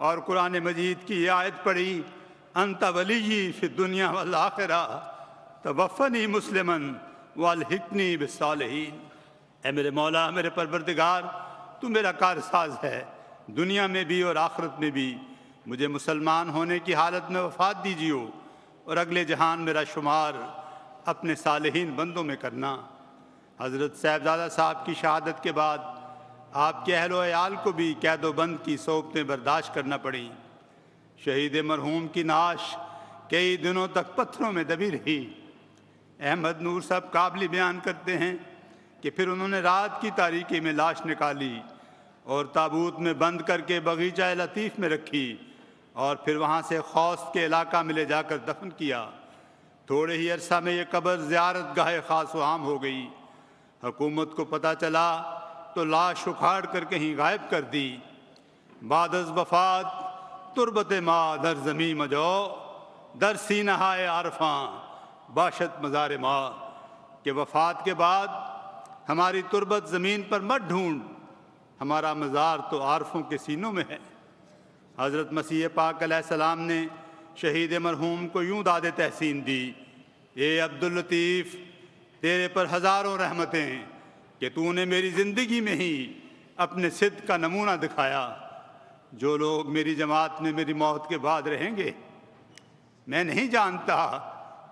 اور قرآن مجید کی یہ آیت پڑھی، انت ولی فی الدنیا والآخرہ توفنی مسلمن والحقنی بالصالحین۔ اے میرے مولا، میرے پروردگار، تو میرا کارساز ہے، دنیا میں بھی اور آخرت میں بھی مجھے مسلمان ہونے کی حالت میں وفات دیجیو، اور اگلے جہان میرا شمار اپنے صالحین بندوں میں کرنا۔ حضرت صاحبزادہ صاحب کی شہادت کے بعد آپ کے اہل و عیال کو بھی قید و بند کی صعوبتیں برداشت کرنا پڑیں۔ شہید مرحوم کی نعش کئی دنوں تک پتھروں میں دبی رہی۔ احمد نور صاحب قابلی بیان کرتے ہیں کہ پھر انہوں نے رات کی تاریکی میں لاش نکالی اور تابوت میں بند کر کے باغیچہ لطیف میں رکھی، اور پھر وہاں سے خوست کے علاقہ میں لے جا کر دفن کیا۔ تھوڑے ہی عرصہ میں یہ قبر زیارت گاہ خاص و عام ہو گئی۔ حکومت کو پتہ چلا تو لاش اکھاڑ کر کہیں غائب کر دی۔ بعد از وفات تربت ما در زمین مجو، در سینہائے عارفاں باشد مزار ما، کہ وفات کے بعد ہماری تربت زمین پر مت ڈھونڈ، ہمارا مزار تو عارفوں کے سینوں میں ہے۔ حضرت مسیح پاک علیہ السلام نے شہید مرحوم کو یوں داد تحسین دی، اے عبداللطیف، تیرے پر ہزاروں رحمتیں کہ تو نے میری زندگی میں ہی اپنے صدق کا نمونہ دکھایا۔ جو لوگ میری جماعت میں میری موت کے بعد رہیں گے، میں نہیں جانتا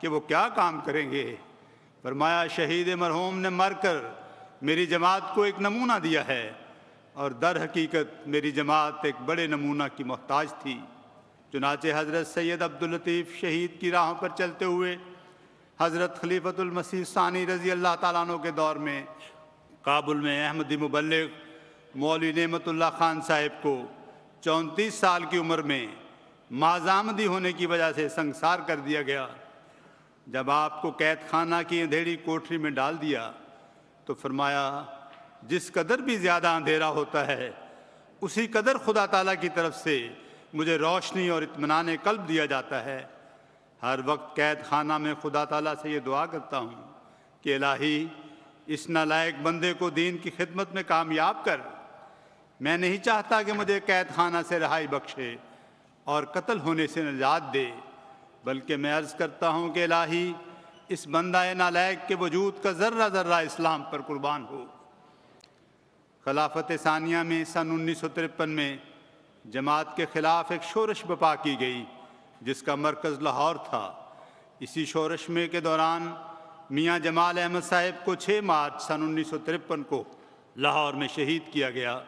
کہ وہ کیا کام کریں گے۔ فرمایا شہید مرحوم نے مر کر میری جماعت کو ایک نمونہ دیا ہے، اور در حقیقت میری جماعت ایک بڑے نمونہ کی محتاج تھی۔ چنانچہ حضرت سید عبداللطیف شہید کی راہوں پر چلتے ہوئے حضرت خلیفۃ المسیح ثانی رضی اللہ تعالیٰ عنہ کے دور میں کابل میں احمدی مبلغ مولوی نعمت اللہ خان صاحب کو 34 سال کی عمر میں مازامدی ہونے کی وجہ سے سنگسار کر دیا گیا۔ جب آپ کو قید خانہ کی اندھیری کوٹری میں ڈال دیا تو فرمایا، جس قدر بھی زیادہ اندھیرا ہوتا ہے اسی قدر خدا تعالیٰ کی طرف سے مجھے روشنی اور اطمینان قلب دیا جاتا ہے۔ ہر وقت قید خانہ میں خدا تعالیٰ سے یہ دعا کرتا ہوں کہ الہی، اس نالائق بندے کو دین کی خدمت میں کامیاب کر۔ میں نہیں چاہتا کہ مجھے قید خانہ سے رہائی بخشے اور قتل ہونے سے نجات دے، بلکہ میں عرض کرتا ہوں کہ الہی، اس بندہ نالائق کے وجود کا ذرہ ذرہ اسلام پر قربان ہو۔ خلافت ثانیہ میں سن 1953 میں جماعت کے خلاف ایک شورش برپا کی گئی جس کا مرکز لاہور تھا۔ اسی شورش میں کے دوران میاں جمال احمد صاحب کو 6 مارچ سن 1953 کو لاہور میں شہید کیا گیا۔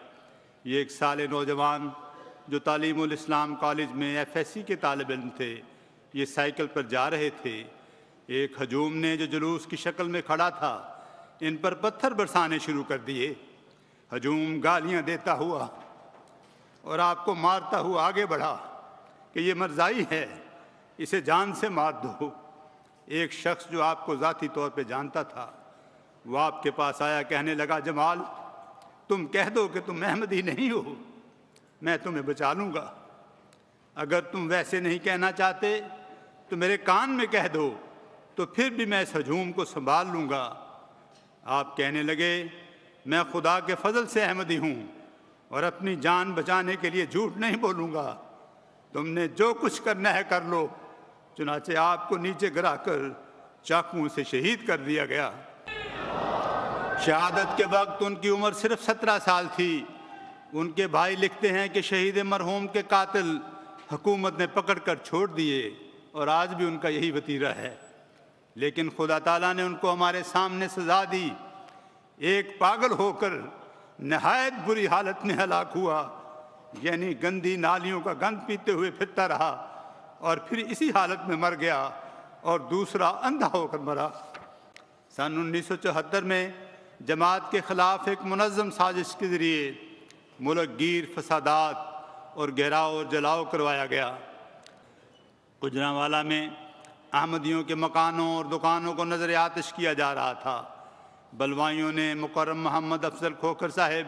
یہ ایک سال نوجوان جو تعلیم الاسلام کالج میں FSC کے طالب علم تھے، یہ سائیکل پر جا رہے تھے۔ ایک ہجوم نے جو جلوس کی شکل میں کھڑا تھا ان پر پتھر برسانے شروع کر دیے۔ ہجوم گالیاں دیتا ہوا اور آپ کو مارتا ہوا آگے بڑھا کہ یہ مرزائی ہے، اسے جان سے مار دو۔ ایک شخص جو آپ کو ذاتی طور پہ جانتا تھا وہ آپ کے پاس آیا، کہنے لگا، جمال، تم کہہ دو کہ تم احمدی نہیں ہو، میں تمہیں بچا لوں گا۔ اگر تم ویسے نہیں کہنا چاہتے تو میرے کان میں کہہ دو، تو پھر بھی میں اس ہجوم کو سنبھال لوں گا۔ آپ کہنے لگے، میں خدا کے فضل سے احمدی ہوں اور اپنی جان بچانے کے لیے جھوٹ نہیں بولوں گا، تم نے جو کچھ کرنا ہے کر لو۔ چنانچہ آپ کو نیچے گرا کر چاقوؤں سے شہید کر دیا گیا۔ شہادت کے وقت ان کی عمر صرف 17 سال تھی۔ ان کے بھائی لکھتے ہیں کہ شہید مرحوم کے قاتل حکومت نے پکڑ کر چھوڑ دیے اور آج بھی ان کا یہی وتیرہ ہے، لیکن خدا تعالیٰ نے ان کو ہمارے سامنے سزا دی۔ ایک پاگل ہو کر نہایت بری حالت میں ہلاک ہوا، یعنی گندی نالیوں کا گند پیتے ہوئے پھرتا رہا اور پھر اسی حالت میں مر گیا، اور دوسرا اندھا ہو کر مرا۔ سن 1974 میں جماعت کے خلاف ایک منظم سازش کے ذریعے ملک گیر فسادات اور گھیراؤ اور جلاؤ کروایا گیا۔ گجرانوالہ میں احمدیوں کے مکانوں اور دکانوں کو نظر آتش کیا جا رہا تھا۔ بلوائیوں نے مکرم محمد افضل کھوکھر صاحب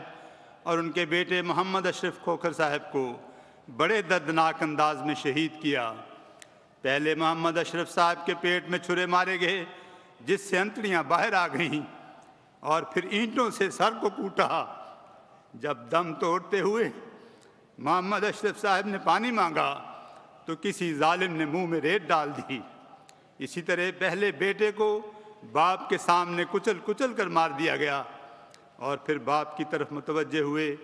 اور ان کے بیٹے محمد اشرف کھوکھر صاحب کو بڑے دردناک انداز میں شہید کیا۔ پہلے محمد اشرف صاحب کے پیٹ میں چھرے مارے گئے جس سے انتڑیاں باہر آ گئیں، اور پھر اینٹوں سے سر کو کوٹا۔ جب دم توڑتے ہوئے محمد اشرف صاحب نے پانی مانگا تو کسی ظالم نے منہ میں ریت ڈال دی۔ اسی طرح پہلے بیٹے کو باپ کے سامنے کچل کچل کر مار دیا گیا، اور پھر باپ کی طرف متوجہ ہوئے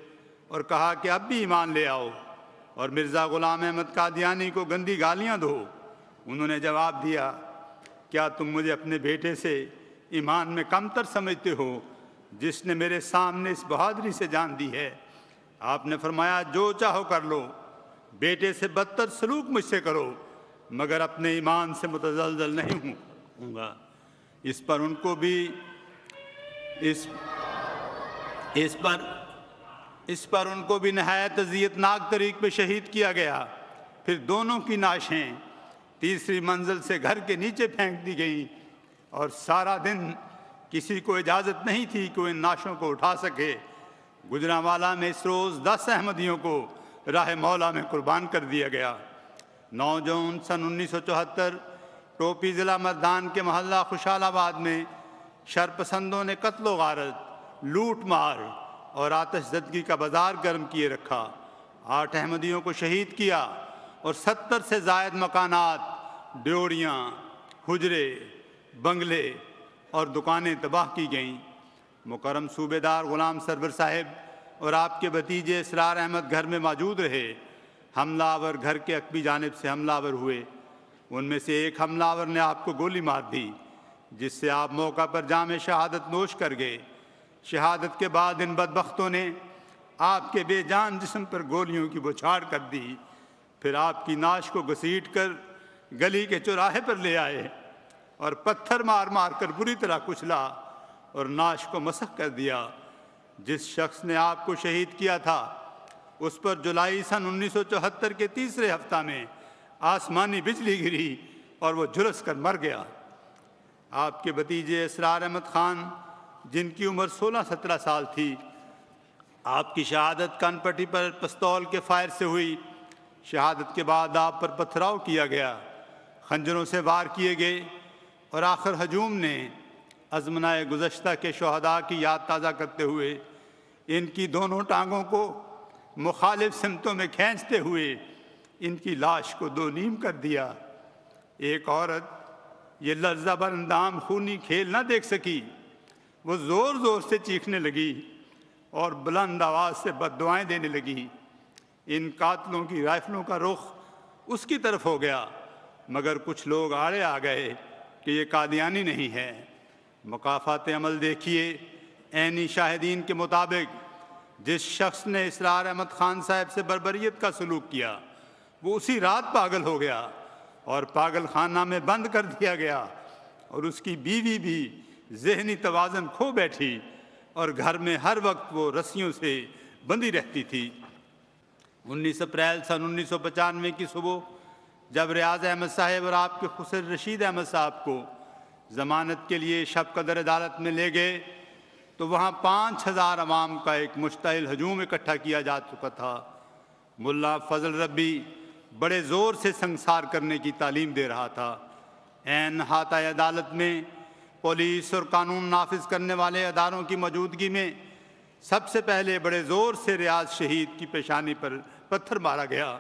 اور کہا کہ اب بھی ایمان لے آؤ اور مرزا غلام احمد قادیانی کو گندی گالیاں دو۔ انہوں نے جواب دیا، کیا تم مجھے اپنے بیٹے سے ایمان میں کم تر سمجھتے ہو جس نے میرے سامنے اس بہادری سے جان دی ہے؟ آپ نے فرمایا، جو چاہو کر لو، بیٹے سے بدتر سلوک مجھ سے کرو، مگر اپنے ایمان سے متزلزل نہیں ہوں گا۔ اس پر ان کو بھی نہایت اذیتناک طریق پہ شہید کیا گیا۔ پھر دونوں کی نعشیں تیسری منزل سے گھر کے نیچے پھینک دی گئیں، اور سارا دن کسی کو اجازت نہیں تھی کہ وہ ان نعشوں کو اٹھا سکے۔ گجرانوالہ میں اس روز 10 احمدیوں کو راہ مولا میں قربان کر دیا گیا۔ 9 جون سن 1974 ٹوپی ضلع مردان کے محلہ خوشحال آباد میں شرپسندوں نے قتل و غارت، لوٹ مار اور آتش زدگی کا بازار گرم کیے رکھا۔ 8 احمدیوں کو شہید کیا اور 70 سے زائد مکانات، ڈیوڑیاں، حجرے، بنگلے اور دکانیں تباہ کی گئیں۔ مکرم صوبے دار غلام سرور صاحب اور آپ کے بھتیجے اسرار احمد گھر میں موجود رہے۔ حملہ آور گھر کے عقبی جانب سے حملہ آور ہوئے۔ ان میں سے ایک حملہ آور نے آپ کو گولی مار دی، جس سے آپ موقع پر جام شہادت نوش کر گئے۔ شہادت کے بعد ان بدبختوں نے آپ کے بے جان جسم پر گولیوں کی بوچھاڑ کر دی، پھر آپ کی نعش کو گھسیٹ کر گلی کے چوراہے پر لے آئے اور پتھر مار مار کر بری طرح کچلا اور نعش کو مسخ کر دیا۔ جس شخص نے آپ کو شہید کیا تھا اس پر جولائی سن 1974 کے تیسرے ہفتہ میں آسمانی بجلی گری اور وہ جھلس کر مر گیا۔ آپ کے بھتیجے اسرار احمد خان، جن کی عمر 16-17 سال تھی، آپ کی شہادت کن پٹی پر پستول کے فائر سے ہوئی۔ شہادت کے بعد آپ پر پتھراؤ کیا گیا، خنجروں سے وار کیے گئے، اور آخر ہجوم نے ازمنائے گزشتہ کے شہداء کی یاد تازہ کرتے ہوئے ان کی دونوں ٹانگوں کو مخالف سمتوں میں کھینچتے ہوئے ان کی لاش کو 2 نیم کر دیا۔ ایک عورت یہ لرزہ بر اندام خونی کھیل نہ دیکھ سکی، وہ زور زور سے چیخنے لگی اور بلند آواز سے بد دعائیں دینے لگی۔ ان قاتلوں کی رائفلوں کا رخ اس کی طرف ہو گیا، مگر کچھ لوگ آڑے آ گئے کہ یہ قادیانی نہیں ہے۔ مکافات عمل دیکھیے۔ عینی شاہدین کے مطابق جس شخص نے اسرار احمد خان صاحب سے بربریت کا سلوک کیا وہ اسی رات پاگل ہو گیا اور پاگل خانہ میں بند کر دیا گیا، اور اس کی بیوی بھی ذہنی توازن کھو بیٹھی اور گھر میں ہر وقت وہ رسیوں سے بندھی رہتی تھی۔ 19 اپریل سن 1995 کی صبح جب ریاض احمد صاحب اور آپ کے خسر رشید احمد صاحب کو ضمانت کے لیے شب قدر عدالت میں لے گئے تو وہاں 5000 عوام کا ایک مشتعل ہجوم اکٹھا کیا جا چکا تھا۔ ملا فضل ربی بڑے زور سے سنگسار کرنے کی تعلیم دے رہا تھا۔ عین احاطہ عدالت میں پولیس اور قانون نافذ کرنے والے اداروں کی موجودگی میں سب سے پہلے بڑے زور سے ریاض شہید کی پیشانی پر پتھر مارا گیا۔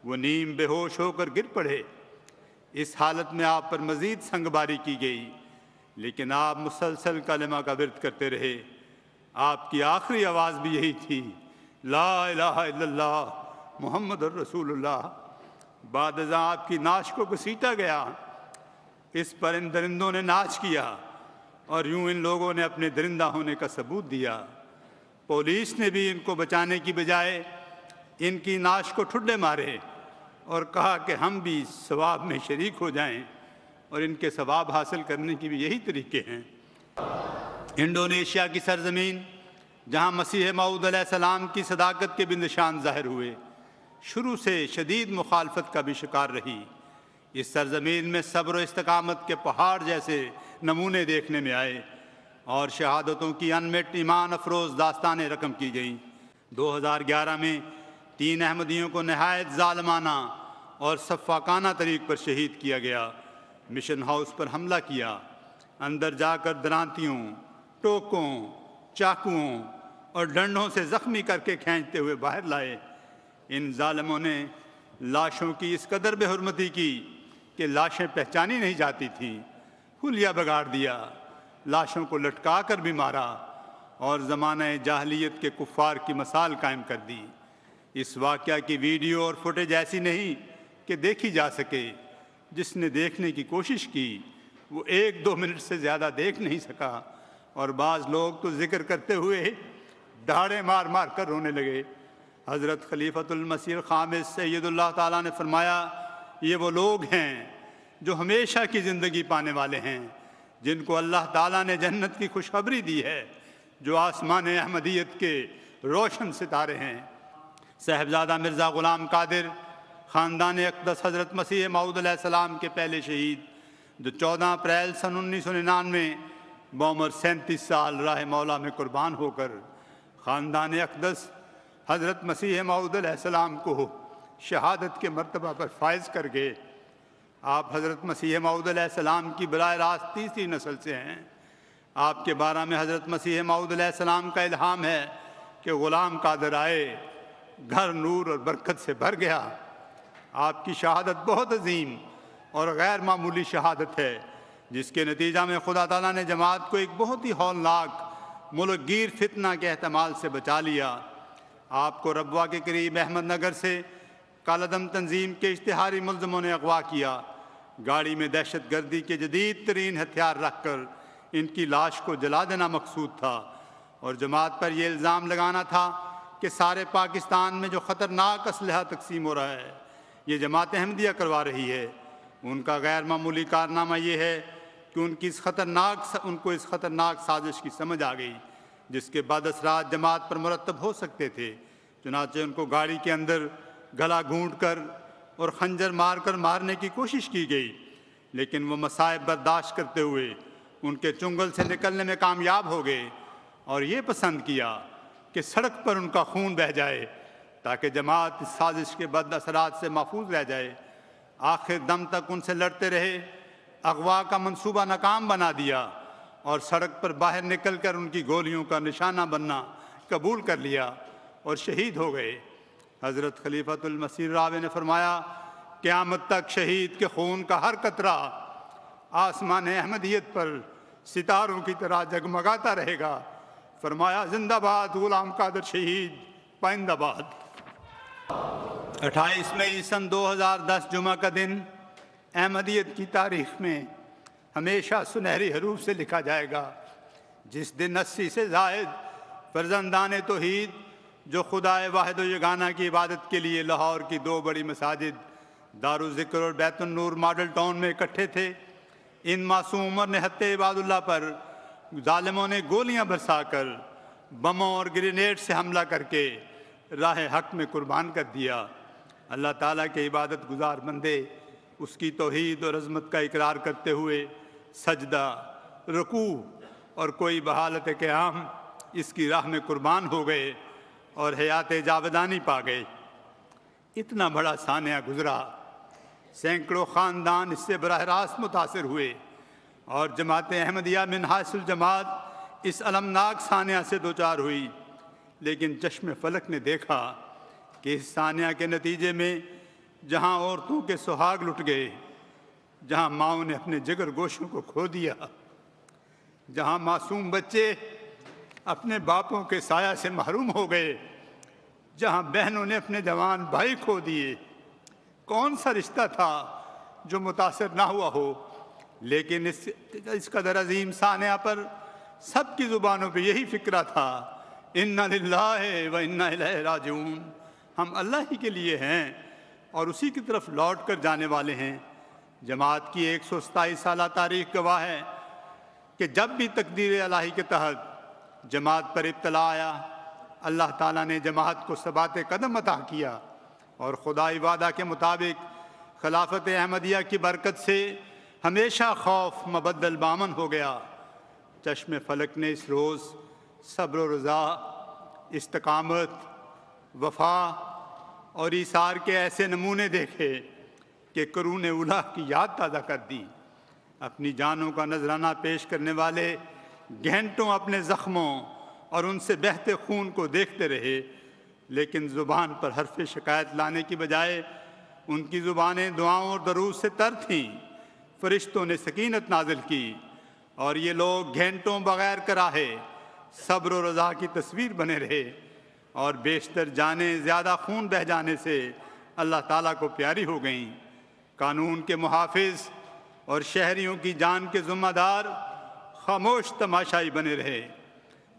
وہ نیم بے ہوش ہو کر گر پڑے۔ اس حالت میں آپ پر مزید سنگباری کی گئی، لیکن آپ مسلسل کلمہ کا ورد کرتے رہے۔ آپ کی آخری آواز بھی یہی تھی، لا الہ الا اللہ محمد الرسول اللہ۔ بعد ازاں آپ کی نعش کو گھسیٹا گیا۔ اس پر ان درندوں نے ناچ کیا اور یوں ان لوگوں نے اپنے درندہ ہونے کا ثبوت دیا۔ پولیس نے بھی ان کو بچانے کی بجائے ان کی نعش کو ٹھڈے مارے اور کہا کہ ہم بھی ثواب میں شریک ہو جائیں، اور ان کے ثواب حاصل کرنے کی بھی یہی طریقے ہیں۔ انڈونیشیا کی سرزمین جہاں مسیح موعود علیہ السلام کی صداقت کے بھی نشان ظاہر ہوئے، شروع سے شدید مخالفت کا بھی شکار رہی۔ اس سرزمین میں صبر و استقامت کے پہاڑ جیسے نمونے دیکھنے میں آئے اور شہادتوں کی انمٹ ایمان افروز داستانیں رقم کی گئیں۔ 2011 میں 3 احمدیوں کو نہایت ظالمانہ اور سفاکانہ طریق پر شہید کیا گیا۔ مشن ہاؤس پر حملہ کیا، اندر جا کر درانتیوں، ٹوکوں، چاقوؤں اور ڈنڈوں سے زخمی کر کے کھینچتے ہوئے باہر لائے۔ ان ظالموں نے لاشوں کی اس قدر بے حرمتی کی کہ لاشیں پہچانی نہیں جاتی تھیں، حلیہ بگاڑ دیا، لاشوں کو لٹکا کر بھی مارا اور زمانہ جاہلیت کے کفار کی مثال قائم کر دی۔ اس واقعہ کی ویڈیو اور فوٹیج ایسی نہیں کہ دیکھی جا سکے۔ جس نے دیکھنے کی کوشش کی وہ 1-2 منٹ سے زیادہ دیکھ نہیں سکا، اور بعض لوگ تو ذکر کرتے ہوئے دھاڑے مار مار کر رونے لگے۔ حضرت خلیفۃ المسیح الخامس سید اللہ تعالیٰ نے فرمایا، یہ وہ لوگ ہیں جو ہمیشہ کی زندگی پانے والے ہیں، جن کو اللہ تعالیٰ نے جنت کی خوشخبری دی ہے، جو آسمان احمدیت کے روشن ستارے ہیں۔ صاحبزادہ مرزا غلام قادر خاندان اقدس حضرت مسیح موعود علیہ السلام کے پہلے شہید، جو 14 اپریل سن 1999 بعمر 37 سال راہ مولا میں قربان ہو کر خاندان اقدس حضرت مسیح موعود علیہ السلام کو شہادت کے مرتبہ پر فائز کر گئے۔ آپ حضرت مسیح موعود علیہ السلام کی براہ راست تیسری نسل سے ہیں۔ آپ کے بارے میں حضرت مسیح موعود علیہ السلام کا الہام ہے کہ غلام قادر آئے، گھر نور اور برکت سے بھر گیا۔ آپ کی شہادت بہت عظیم اور غیر معمولی شہادت ہے، جس کے نتیجہ میں خدا تعالیٰ نے جماعت کو ایک بہت ہی ہولناک ملک گیر فتنہ کے احتمال سے بچا لیا۔ آپ کو ربوہ کے قریب احمد نگر سے کالعدم تنظیم کے اشتہاری ملزموں نے اغوا کیا۔ گاڑی میں دہشت گردی کے جدید ترین ہتھیار رکھ کر ان کی لاش کو جلا دینا مقصود تھا، اور جماعت پر یہ الزام لگانا تھا کہ سارے پاکستان میں جو خطرناک اسلحہ تقسیم ہو رہا ہے یہ جماعت احمدیہ کروا رہی ہے۔ ان کا غیر معمولی کارنامہ یہ ہے کہ ان کو اس خطرناک سازش کی سمجھ آ گئی، جس کے بعد اثرات جماعت پر مرتب ہو سکتے تھے۔ چنانچہ ان کو گاڑی کے اندر گلا گھونٹ کر اور خنجر مار کر مارنے کی کوشش کی گئی، لیکن وہ مصائب برداشت کرتے ہوئے ان کے چنگل سے نکلنے میں کامیاب ہو گئے، اور یہ پسند کیا کہ سڑک پر ان کا خون بہہ جائے تاکہ جماعت اس سازش کے بد اثرات سے محفوظ رہ جائے۔ آخر دم تک ان سے لڑتے رہے، اغوا کا منصوبہ ناکام بنا دیا، اور سڑک پر باہر نکل کر ان کی گولیوں کا نشانہ بننا قبول کر لیا اور شہید ہو گئے۔ حضرت خلیفۃ المسیح راوی نے فرمایا، قیامت تک شہید کے خون کا ہر قطرہ آسمان احمدیت پر ستاروں کی طرح جگمگاتا رہے گا۔ فرمایا، زندہ باد غلام قادر شہید، پائندہ باد۔ 28 مئی سن 2010 جمعہ کا دن احمدیت کی تاریخ میں ہمیشہ سنہری حروف سے لکھا جائے گا، جس دن 80 سے زائد فرزندان توحید جو خدائے واحد و یگانہ کی عبادت کے لیے لاہور کی 2 بڑی مساجد دارالذکر اور بیت النور ماڈل ٹاؤن میں اکٹھے تھے، ان معصوم عمر نہتے عباد اللہ پر ظالموں نے گولیاں برسا کر، بموں اور گرینیڈ سے حملہ کر کے راہ حق میں قربان کر دیا۔ اللہ تعالیٰ کے عبادت گزار بندے اس کی توحید اور عظمت کا اقرار کرتے ہوئے سجدہ، رکوع اور کوئی بحالت قیام اس کی راہ میں قربان ہو گئے اور حیات جاودانی پا گئے۔ اتنا بڑا سانحہ گزرا، سینکڑوں خاندان اس سے براہ راست متاثر ہوئے، اور جماعت احمدیہ من حیث الجماعت اس المناک سانحہ سے دوچار ہوئی۔ لیکن چشم فلک نے دیکھا کہ اس سانحہ کے نتیجے میں جہاں عورتوں کے سہاگ لٹ گئے، جہاں ماؤں نے اپنے جگر گوشوں کو کھو دیا، جہاں معصوم بچے اپنے باپوں کے سایہ سے محروم ہو گئے، جہاں بہنوں نے اپنے جوان بھائی کھو دیے، کون سا رشتہ تھا جو متاثر نہ ہوا ہو؟ لیکن اس قدر عظیم سانحہ پر سب کی زبانوں پہ یہی فکرہ تھا، اِنَّا لِلَّهِ وَإِنَّا إِلَيْهِ رَاجِعُونَ، ہم اللہ ہی کے لیے ہیں اور اسی کی طرف لوٹ کر جانے والے ہیں۔ جماعت کی 127 سالہ تاریخ گواہ ہے کہ جب بھی تقدیر الہی کے تحت جماعت پر ابتلا آیا، اللہ تعالیٰ نے جماعت کو ثبات قدم عطا کیا، اور خدائی وعدہ کے مطابق خلافت احمدیہ کی برکت سے ہمیشہ خوف مبدل بامن ہو گیا۔ چشم فلک نے اس روز صبر و رضا، استقامت، وفا اور ایثار کے ایسے نمونے دیکھے کہ قرون اولیٰ کی یاد تازہ کر دی۔ اپنی جانوں کا نذرانہ پیش کرنے والے گھنٹوں اپنے زخموں اور ان سے بہتے خون کو دیکھتے رہے، لیکن زبان پر حرف شکایت لانے کی بجائے ان کی زبانیں دعاؤں اور درود سے تر تھیں۔ فرشتوں نے سکینت نازل کی اور یہ لوگ گھنٹوں بغیر کراہے صبر و رضا کی تصویر بنے رہے، اور بیشتر جانیں زیادہ خون بہہ جانے سے اللہ تعالیٰ کو پیاری ہو گئیں۔ قانون کے محافظ اور شہریوں کی جان کے ذمہ دار خاموش تماشائی بنے رہے،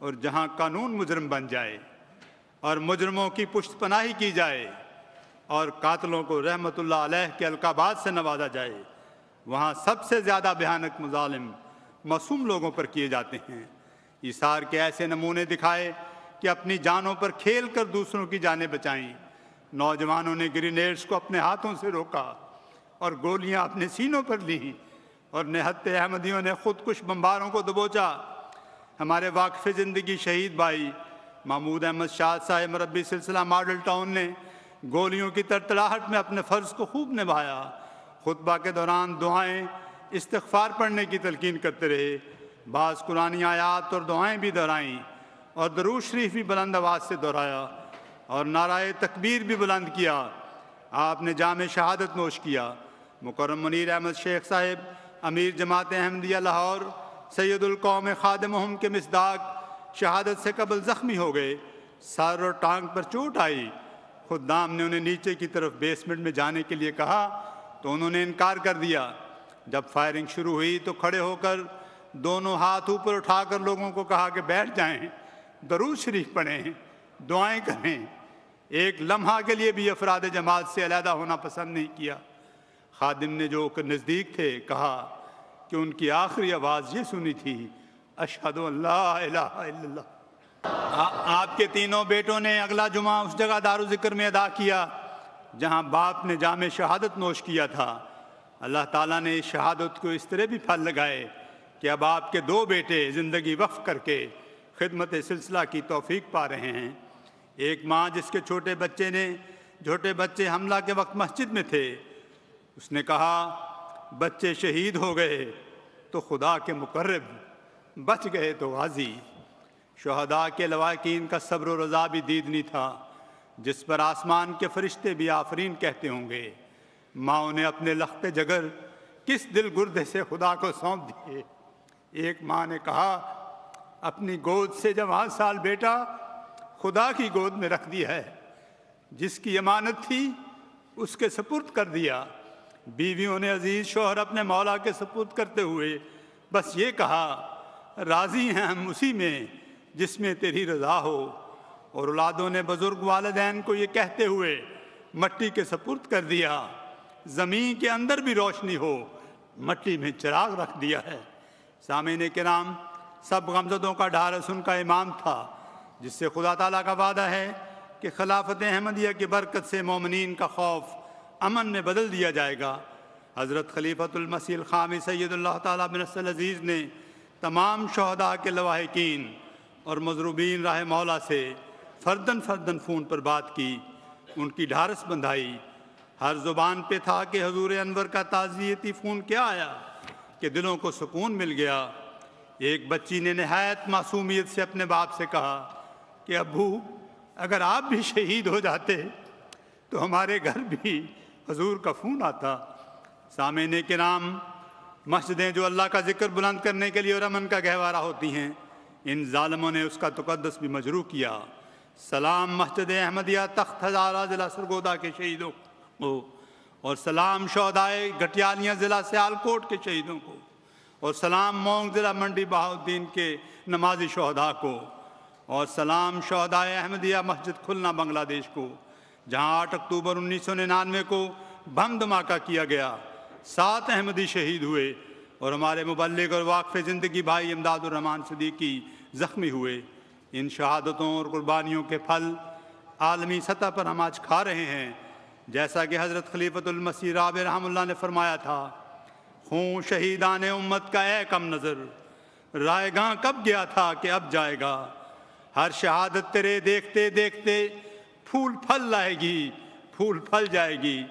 اور جہاں قانون مجرم بن جائے اور مجرموں کی پشت پناہی کی جائے اور قاتلوں کو رحمت اللہ علیہ کے القابات سے نوازا جائے، وہاں سب سے زیادہ بھیانک مظالم معصوم لوگوں پر کیے جاتے ہیں۔ ایثار کے ایسے نمونے دکھائے کہ اپنی جانوں پر کھیل کر دوسروں کی جانیں بچائیں۔ نوجوانوں نے گرینیڈز کو اپنے ہاتھوں سے روکا اور گولیاں اپنے سینوں پر لیں، اور نہتے احمدیوں نے خودکش بمباروں کو دبوچا۔ ہمارے واقف زندگی شہید بھائی محمود احمد شاہ صاحب مربی سلسلہ ماڈل ٹاؤن نے گولیوں کی تڑتڑاہٹ میں اپنے فرض کو خوب نبھایا۔ خطبہ کے دوران دعائیں استغفار پڑھنے کی تلقین کرتے رہے، بعض قرآنی آیات اور دعائیں بھی دہرائیں، اور درود شریف بھی بلند آواز سے دہرایا، اور نعرہ تکبیر بھی بلند کیا۔ آپ نے جام شہادت نوش کیا۔ مکرم منیر احمد شیخ صاحب امیر جماعت احمدیہ لاہور سید القوم خادمہم کے مصداق شہادت سے قبل زخمی ہو گئے۔ سر اور ٹانگ پر چوٹ آئی۔ خدام نے انہیں نیچے کی طرف بیسمنٹ میں جانے کے لیے کہا تو انہوں نے انکار کر دیا۔ جب فائرنگ شروع ہوئی تو کھڑے ہو کر دونوں ہاتھ اوپر اٹھا کر لوگوں کو کہا کہ بیٹھ جائیں، درود شریف پڑھیں، دعائیں کریں۔ ایک لمحہ کے لیے بھی افراد جماعت سے علیحدہ ہونا پسند نہیں کیا۔ خادم نے جو نزدیک تھے کہا کہ ان کی آخری آواز یہ سنی تھی، اشہد ان لا الہ الا اللہ۔ آپ کے تینوں بیٹوں نے اگلا جمعہ اس جگہ دارالذکر میں ادا کیا جہاں باپ نے جام شہادت نوش کیا تھا۔ اللہ تعالیٰ نے اس شہادت کو اس طرح بھی پھل لگائے کہ اب آپ کے دو بیٹے زندگی وقف کر کے خدمت سلسلہ کی توفیق پا رہے ہیں۔ ایک ماں جس کے چھوٹے بچے حملہ کے وقت مسجد میں تھے، اس نے کہا بچے شہید ہو گئے تو خدا کے مقرب، بچ گئے تو غازی۔ شہداء کے لواحقین کا صبر و رضا بھی دیدنی تھا، جس پر آسمان کے فرشتے بھی آفرین کہتے ہوں گے۔ ماں نے اپنے لخت جگر کس دل گردے سے خدا کو سونپ دیے۔ ایک ماں نے کہا اپنی گود سے جوان سال بیٹا خدا کی گود میں رکھ دیا ہے، جس کی امانت تھی اس کے سپرد کر دیا۔ بیویوں نے عزیز شوہر اپنے مولا کے سپرد کرتے ہوئے بس یہ کہا راضی ہیں ہم اسی میں جس میں تیری رضا ہو، اور اولادوں نے بزرگ والدین کو یہ کہتے ہوئے مٹی کے سپرد کر دیا، زمین کے اندر بھی روشنی ہو، مٹی میں چراغ رکھ دیا ہے۔ سامعین کرام، سب غمزدوں کا ڈھارس ان کا امام تھا، جس سے خدا تعالیٰ کا وعدہ ہے کہ خلافت احمدیہ کی برکت سے مومنین کا خوف امن میں بدل دیا جائے گا۔ حضرت خلیفۃ المسیح الخامس سید اللہ تعالیٰ بن نصر العزیز نے تمام شہداء کے لواحقین اور مضروبین راہ مولا سے فردن فون پر بات کی، ان کی ڈھارس بندھائی۔ ہر زبان پہ تھا کہ حضور انور کا تعزیتی فون کیا آیا کہ دلوں کو سکون مل گیا۔ ایک بچی نے نہایت معصومیت سے اپنے باپ سے کہا کہ ابو اگر آپ بھی شہید ہو جاتے تو ہمارے گھر بھی حضور کا فون آتا۔ سامعین کرام، مسجدیں جو اللہ کا ذکر بلند کرنے کے لیے اور امن کا گہوارہ ہوتی ہیں، ان ظالموں نے اس کا تقدس بھی مجروح کیا۔ سلام مسجد احمدیہ تخت ہزارہ ضلع سرگودا کے شہیدوں کو، اور سلام شہدائے گٹیالیاں ضلع سیالکوٹ کے شہیدوں کو، اور سلام مونگ ضلع منڈی بہاؤالدین کے نمازی شہداء کو، اور سلام شہدائے احمدیہ مسجد کھلنا بنگلہ دیش کو، جہاں 8 اکتوبر 1999 کو بم دھماکہ کیا گیا، 7 احمدی شہید ہوئے، اور ہمارے مبلغ اور واقف زندگی بھائی امداد الرحمان صدیقی زخمی ہوئے۔ ان شہادتوں اور قربانیوں کے پھل عالمی سطح پر ہم آج کھا رہے ہیں، جیسا کہ حضرت خلیفۃ المسیح رابع رحمہ اللہ نے فرمایا تھا، خون شہیدان امت کا اے کم نظر، رائے گاں کب گیا تھا کہ اب جائے گا، ہر شہادت تیرے دیکھتے دیکھتے پھول پھل لائے گی، پھول پھل جائے گی۔